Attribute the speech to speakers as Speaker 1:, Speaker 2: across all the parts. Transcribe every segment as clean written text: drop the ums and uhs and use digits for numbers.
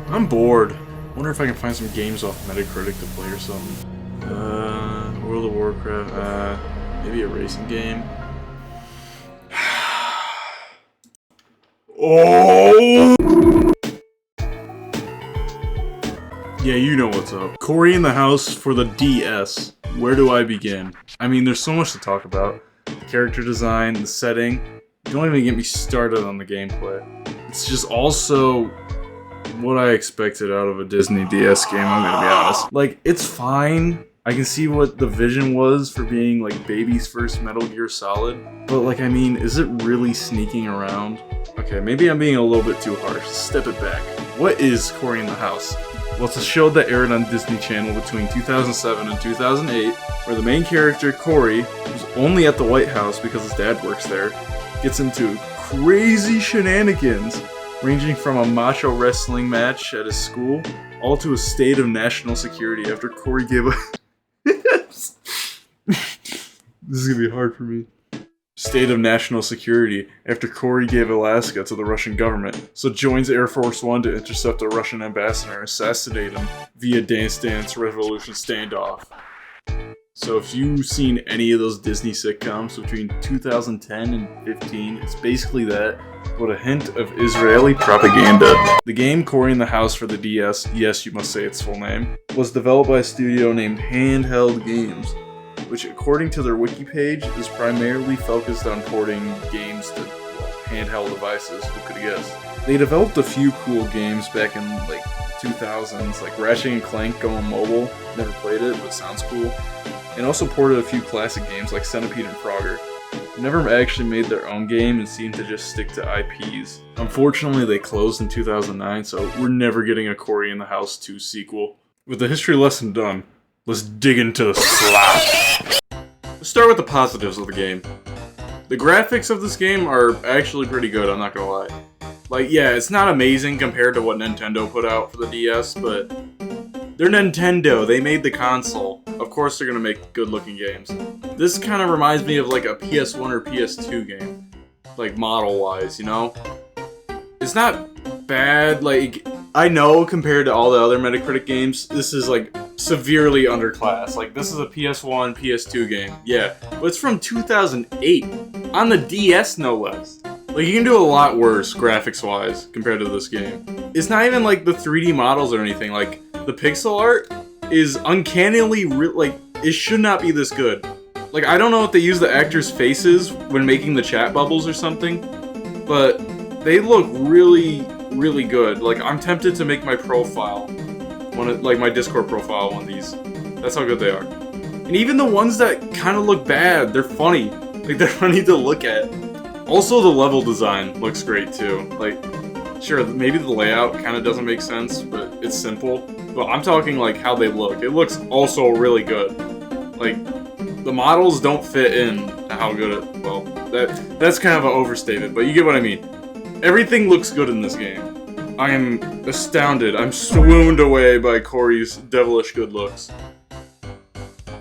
Speaker 1: I'm bored. Wonder if I can find some games off Metacritc to play or something. World of Warcraft, maybe a racing game. Oh! Yeah, you know what's up. Cory in the house for the DS. Where do I begin? I mean, there's so much to talk about. The character design, the setting. Don't even get me started on the gameplay. It's just also what I expected out of a Disney DS game, I'm gonna be honest. Like, it's fine. I can see what the vision was for being, like, baby's first Metal Gear Solid. But, like, I mean, is it really sneaking around? Okay, maybe I'm being a little bit too harsh. Step it back. What is Cory in the House? Well, it's a show that aired on Disney Channel between 2007 and 2008, where the main character, Cory, who's only at the White House because his dad works there, gets into crazy shenanigans, ranging from a macho wrestling match at his school, all to a state of national security after Cory gave a... This is gonna be hard for me. State of national security after Cory gave Alaska to the Russian government, so joins Air Force One to intercept a Russian ambassador and assassinate him via Dance Dance Revolution standoff. So if you've seen any of those Disney sitcoms between 2010 and 15, it's basically that, with a hint of Israeli propaganda. The game Cory in the House for the DS, yes, you must say its full name, was developed by a studio named Handheld Games, which according to their wiki page is primarily focused on porting games to handheld devices, who could have guessed. They developed a few cool games back in like 2000s, like Ratchet and Clank going mobile, never played it, but sounds cool, and also ported a few classic games like Centipede and Frogger. They never actually made their own game and seemed to just stick to IPs. Unfortunately, they closed in 2009, so we're never getting a Cory in the House 2 sequel. With the history lesson done, let's dig into the slop. Let's start with the positives of the game. The graphics of this game are actually pretty good, I'm not gonna lie. Like, yeah, it's not amazing compared to what Nintendo put out for the DS, but they're Nintendo, they made the console. Of course they're gonna make good-looking games. This kind of reminds me of like a PS1 or PS2 game. Like, model-wise, you know? It's not bad, like, I know compared to all the other Metacritic games, this is like severely underclass. Like, this is a PS1, PS2 game, yeah. But it's from 2008, on the DS no less. Like, you can do a lot worse, graphics-wise, compared to this game. It's not even like the 3D models or anything, like, the pixel art is uncannily, like, it should not be this good. Like, I don't know if they use the actors' faces when making the chat bubbles or something, but they look really, really good. Like, I'm tempted to make my profile, like my Discord profile, one of these. That's how good they are. And even the ones that kind of look bad, they're funny. Like, they're funny to look at. Also, the level design looks great too. Like, sure, maybe the layout kind of doesn't make sense, but it's simple. But I'm talking like how they look. It looks also really good. Like, the models don't fit in to how good it, well, that's kind of an overstatement, but you get what I mean. Everything looks good in this game. I am astounded. I'm swooned away by Cory's devilish good looks.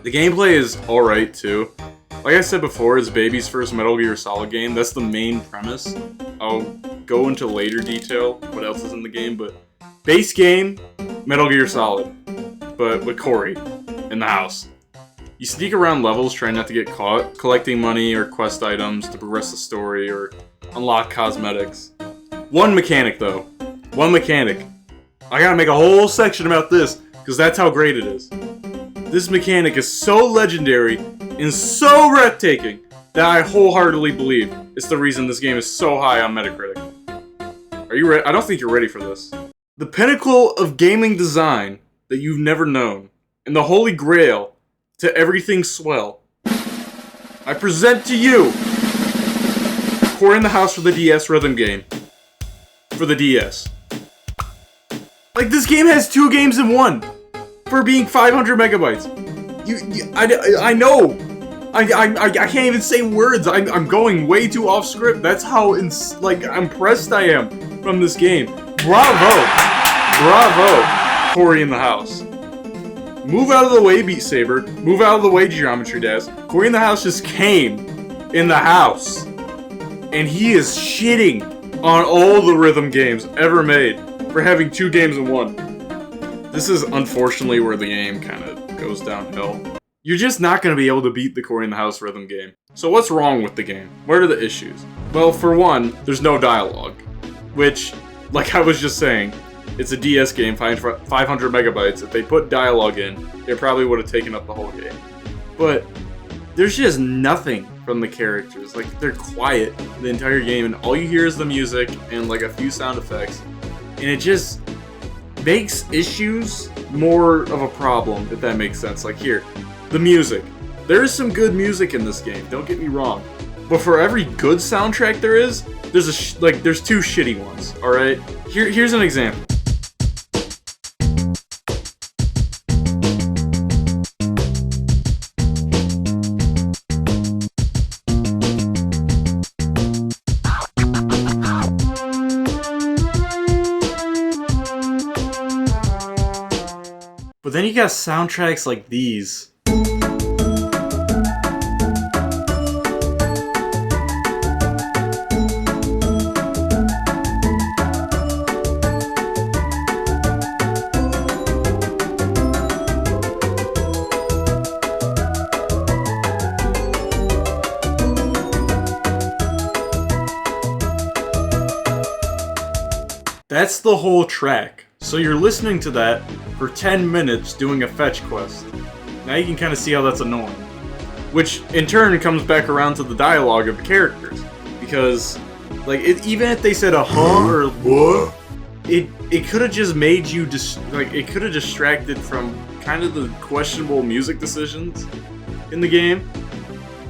Speaker 1: The gameplay is alright too. Like I said before, it's baby's first Metal Gear Solid game. That's the main premise. I'll go into later detail what else is in the game, but base game, Metal Gear Solid, but with Cory in the house. You sneak around levels trying not to get caught, collecting money or quest items to progress the story or unlock cosmetics. One mechanic though. One mechanic. I gotta make a whole section about this, because that's how great it is. This mechanic is so legendary and so breathtaking that I wholeheartedly believe it's the reason this game is so high on Metacritic. Are you ready? I don't think you're ready for this. The pinnacle of gaming design that you've never known, and the holy grail to everything swell. I present to you Cory in the House for the DS rhythm game. For the DS. Like, this game has 2 games in one for being 500 megabytes. I know. I can't even say words. I'm going way too off script. That's how impressed I am from this game. Bravo, Cory in the House. Move out of the way, Beat Saber. Move out of the way, Geometry Dash. Cory in the House just came in the house, and he is shitting on all the rhythm games ever made. for having 2 games in one. This is unfortunately where the game kind of goes downhill. You're just not going to be able to beat the Cory in the House rhythm game. So what's wrong with the game? What are the issues? Well, for one, there's no dialogue. Which, like I was just saying, it's a DS game, 500 megabytes. If they put dialogue in, it probably would have taken up the whole game. But there's just nothing from the characters. Like, they're quiet the entire game, and all you hear is the music and like a few sound effects. And it just makes issues more of a problem, if that makes sense. Like here, the music. There is some good music in this game, don't get me wrong. But for every good soundtrack there is, there's there's 2 shitty ones, alright? Here's an example. But then you got soundtracks like these. That's the whole track. So you're listening to that for 10 minutes doing a fetch quest. Now you can kind of see how that's annoying. Which in turn comes back around to the dialogue of the characters. Because, like, even if they said a huh or what, it could have just made you it could have distracted from kind of the questionable music decisions in the game.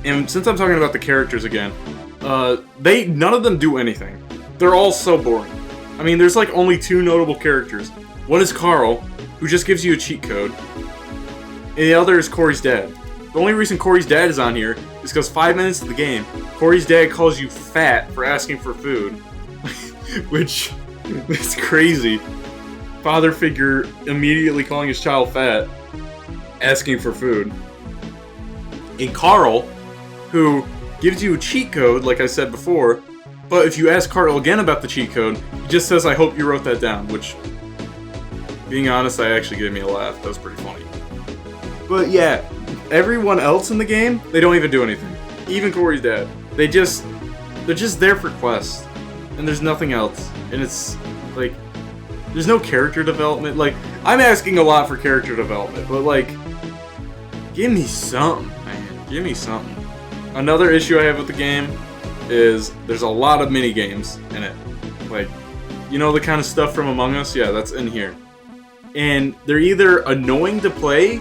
Speaker 1: And since I'm talking about the characters again, none of them do anything. They're all so boring. I mean, there's like only 2 notable characters. One is Carl, who just gives you a cheat code, and the other is Cory's dad. The only reason Cory's dad is on here is because 5 minutes of the game, Cory's dad calls you fat for asking for food. Which is crazy. Father figure immediately calling his child fat, asking for food. And Carl, who gives you a cheat code, like I said before, but if you ask Carl again about the cheat code, he just says, "I hope you wrote that down," which, being honest, that actually gave me a laugh. That was pretty funny. But yeah, everyone else in the game, they don't even do anything. Even Cory's dad. They're just there for quests. And there's nothing else. And it's, like, there's no character development. Like, I'm asking a lot for character development, but, like, give me something, man. Give me something. Another issue I have with the game is there's a lot of mini games in it. Like, you know the kind of stuff from Among Us? Yeah, that's in here. And they're either annoying to play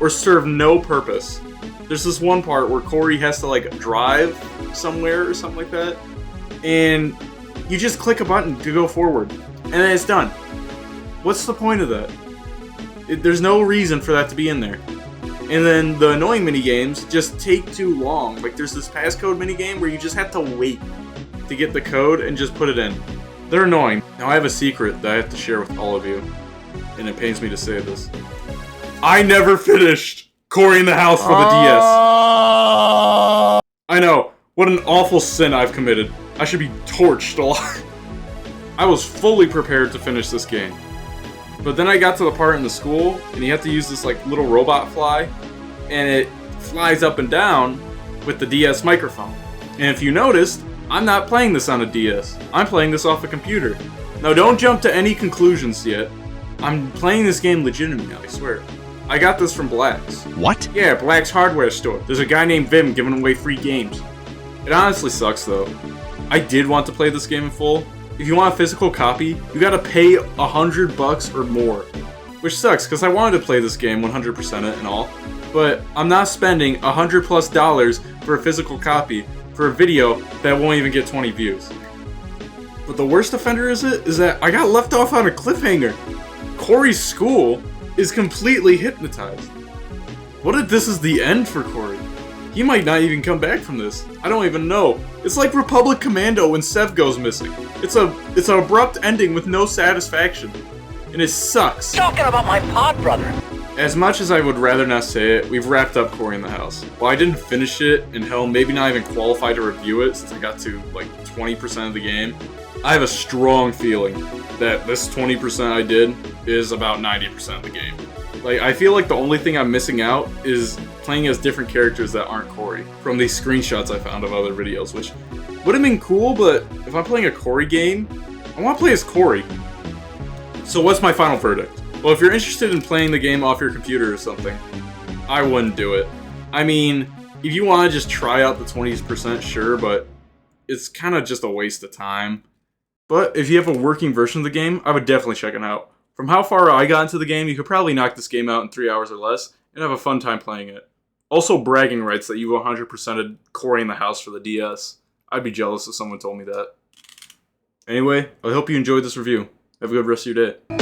Speaker 1: or serve no purpose. There's this one part where Cory has to like drive somewhere or something like that, and you just click a button to go forward, and then it's done. What's the point of that? There's no reason for that to be in there. And then the annoying minigames just take too long. Like, there's this passcode minigame where you just have to wait to get the code and just put it in. They're annoying. Now, I have a secret that I have to share with all of you, and it pains me to say this. I never finished Cory in the House for the DS. I know. What an awful sin I've committed. I should be torched alive. I was fully prepared to finish this game. But then I got to the part in the school, and you have to use this like little robot fly, and it flies up and down with the DS microphone. And if you noticed, I'm not playing this on a DS. I'm playing this off a computer. Now don't jump to any conclusions yet. I'm playing this game legitimately, I swear. I got this from Black's.
Speaker 2: What?
Speaker 1: Yeah, Black's hardware store. There's a guy named Vim giving away free games. It honestly sucks though. I did want to play this game in full. If you want a physical copy, you gotta pay $100 or more. Which sucks, because I wanted to play this game 100% it and all. But I'm not spending $100+ for a physical copy for a video that won't even get 20 views. But the worst offender is that I got left off on a cliffhanger. Cory's school is completely hypnotized. What if this is the end for Cory? He might not even come back from this. I don't even know. It's like Republic Commando when Sev goes missing. It's an abrupt ending with no satisfaction. And it sucks.
Speaker 3: Talking about my pod brother.
Speaker 1: as much as I would rather not say it, we've wrapped up Cory in the House. While I didn't finish it, and hell, maybe not even qualify to review it since I got to like 20% of the game, I have a strong feeling that this 20% I did is about 90% of the game. Like, I feel like the only thing I'm missing out is playing as different characters that aren't Cory from these screenshots I found of other videos, which would have been cool, but if I'm playing a Cory game, I want to play as Cory. So what's my final verdict? Well, if you're interested in playing the game off your computer or something, I wouldn't do it. I mean, if you want to just try out the 20%, sure, but it's kind of just a waste of time. But if you have a working version of the game, I would definitely check it out. From how far I got into the game, you could probably knock this game out in 3 hours or less, and have a fun time playing it. Also bragging rights that you 100%ed Cory in the House for the DS. I'd be jealous if someone told me that. Anyway, I hope you enjoyed this review. Have a good rest of your day.